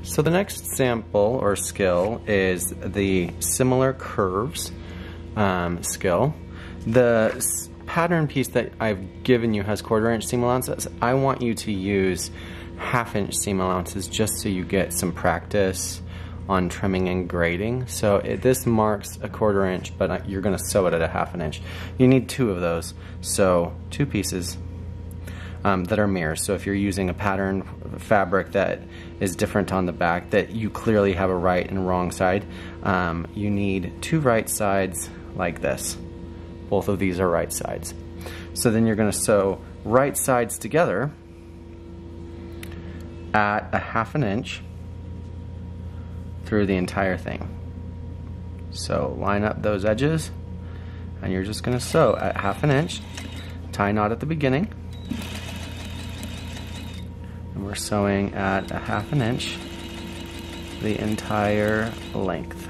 So the next sample or skill is the similar curves skill. The pattern piece that I've given you has 1/4 inch seam allowances. I want you to use 1/2 inch seam allowances just so you get some practice on trimming and grading. So this marks a 1/4 inch, but you're gonna sew it at a 1/2 inch. You need 2 of those. So 2 pieces that are mirrors. So if you're using a pattern fabric that is different on the back, that you clearly have a right and wrong side, you need 2 right sides like this. Both of these are right sides. So then you're gonna sew right sides together at a 1/2 inch through the entire thing. So line up those edges and you're just gonna sew at 1/2 inch, tie knot at the beginning, and we're sewing at a 1/2 inch the entire length.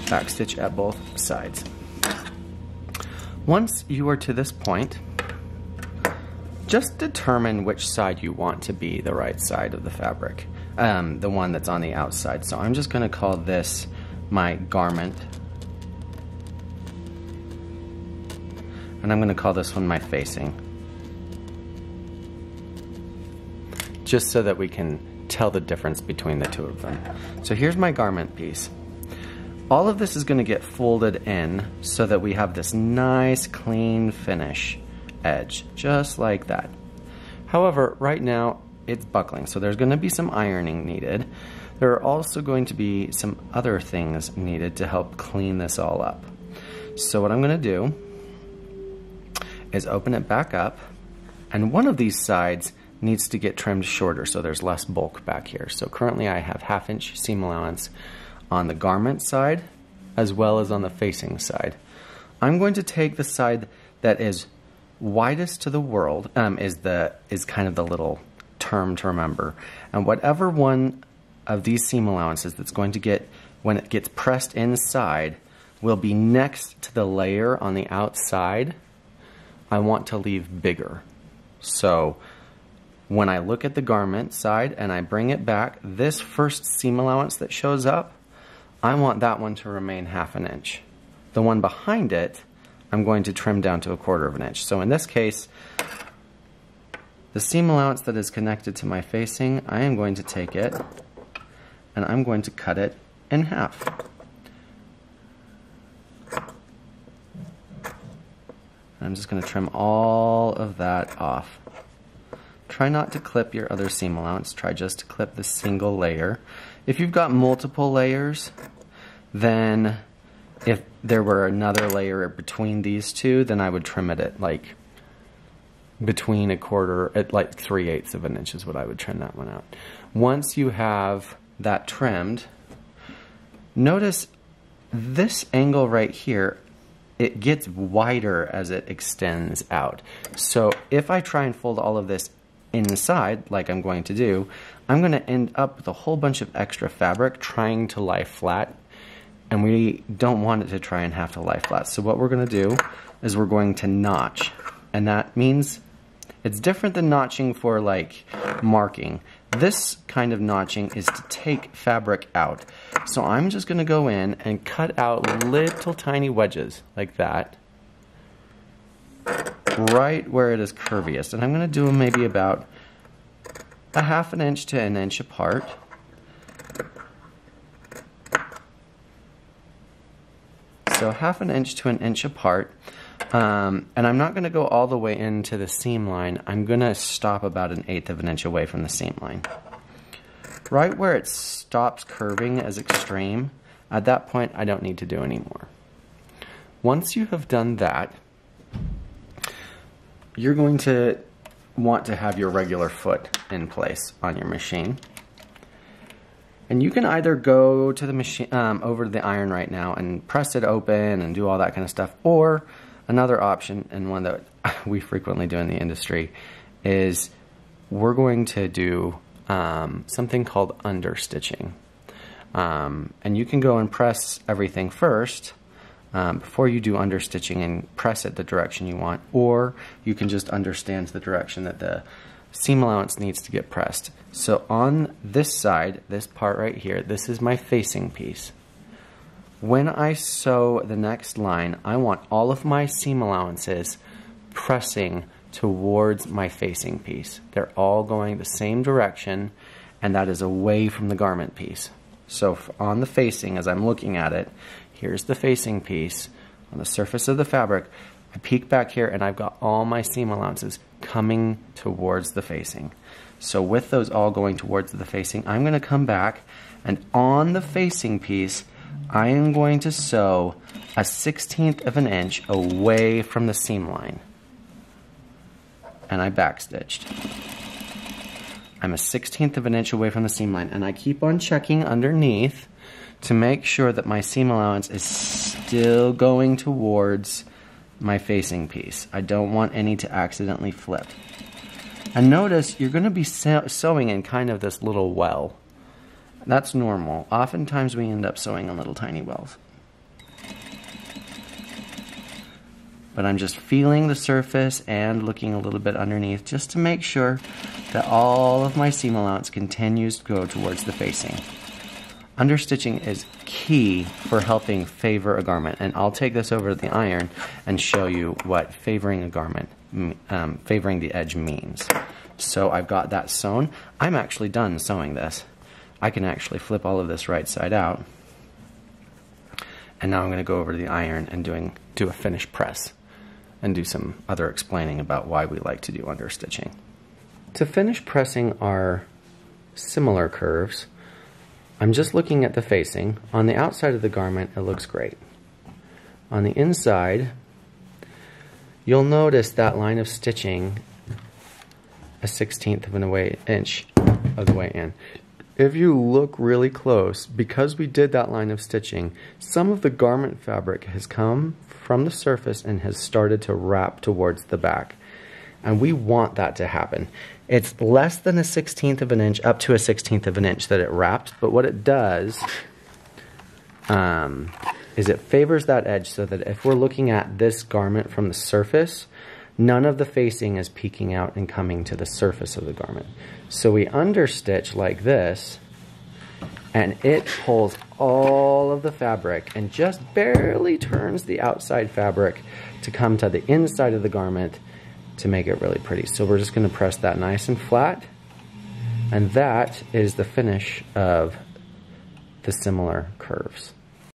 Backstitch at both sides. Once you are to this point, just determine which side you want to be the right side of the fabric, the one that's on the outside. So I'm just going to call this my garment, and I'm going to call this one my facing, just so that we can tell the difference between the 2 of them. So here's my garment piece. All of this is going to get folded in so that we have this nice clean finish edge, just like that. However, right now it's buckling, so there's going to be some ironing needed. There are also going to be some other things needed to help clean this all up. So what I'm going to do is open it back up, and one of these sides needs to get trimmed shorter so there's less bulk back here. So currently I have 1/2 inch seam allowance on the garment side as well as on the facing side. I'm going to take the side that is widest to the world, is kind of the little term to remember, and whatever one of these seam allowances that's going to get, when it gets pressed inside, will be next to the layer on the outside, I want to leave bigger. So when I look at the garment side and I bring it back, this first seam allowance that shows up, I want that one to remain 1/2 inch. The one behind it, I'm going to trim down to a 1/4 inch. So in this case, the seam allowance that is connected to my facing, I am going to take it and I'm going to cut it in half. I'm just going to trim all of that off. Try not to clip your other seam allowance, try just to clip the single layer. If you've got multiple layers, then if there were another layer between these 2, then I would trim it at like between a 1/4, at like 3/8 of an inch is what I would trim that one out. Once you have that trimmed, notice this angle right here, it gets wider as it extends out. So if I try and fold all of this inside, like I'm going to do, I'm going to end up with a whole bunch of extra fabric trying to lie flat, and we don't want it to try and have to lie flat. So what we're going to do is we're going to notch, and that means it's different than notching for like marking. This kind of notching is to take fabric out. So I'm just going to go in and cut out little tiny wedges like that, right where it is curviest, and I'm going to do them maybe about a 1/2 inch to an inch apart. So 1/2 inch to an inch apart, and I'm not going to go all the way into the seam line. I'm going to stop about 1/8 of an inch away from the seam line. Right where it stops curving as extreme, at that point I don't need to do any more. Once you have done that, you're going to want to have your regular foot in place on your machine. And you can either go to the machine, over to the iron right now and press it open and do all that kind of stuff, or another option, and one that we frequently do in the industry, is we're going to do something called understitching. And you can go and press everything first, before you do understitching and press it the direction you want, or you can just understand the direction that the seam allowance needs to get pressed. So on this side, this part right here, this is my facing piece. When I sew the next line, I want all of my seam allowances pressing towards my facing piece. They're all going the same direction, and that is away from the garment piece. So on the facing, as I'm looking at it, here's the facing piece on the surface of the fabric. I peek back here and I've got all my seam allowances coming towards the facing. So with those all going towards the facing, I'm going to come back, and on the facing piece, I am going to sew a 1/16 of an inch away from the seam line. And I backstitched. I'm a 1/16 of an inch away from the seam line, and I keep on checking underneath to make sure that my seam allowance is still going towards my facing piece. I don't want any to accidentally flip. And notice you're going to be sewing in kind of this little well. That's normal. Oftentimes we end up sewing in little tiny wells. But I'm just feeling the surface and looking a little bit underneath just to make sure that all of my seam allowance continues to go towards the facing. Understitching is key for helping favor a garment, and I'll take this over to the iron and show you what favoring a garment, favoring the edge means. So I've got that sewn. I'm actually done sewing this. I can actually flip all of this right side out. And now I'm going to go over to the iron and do a finish press and do some other explaining about why we like to do understitching. To finish pressing our similar curves, I'm just looking at the facing. On the outside of the garment, it looks great. On the inside, you'll notice that line of stitching a 1/16 of an inch of the way in. If you look really close, because we did that line of stitching, some of the garment fabric has come from the surface and has started to wrap towards the back. And we want that to happen. It's less than a 1/16 of an inch, up to a 1/16 of an inch that it wrapped, but what it does is it favors that edge so that if we're looking at this garment from the surface, none of the facing is peeking out and coming to the surface of the garment. So we understitch like this, and it pulls all of the fabric and just barely turns the outside fabric to come to the inside of the garment to make it really pretty. So we're just going to press that nice and flat, and that is the finish of the similar curves.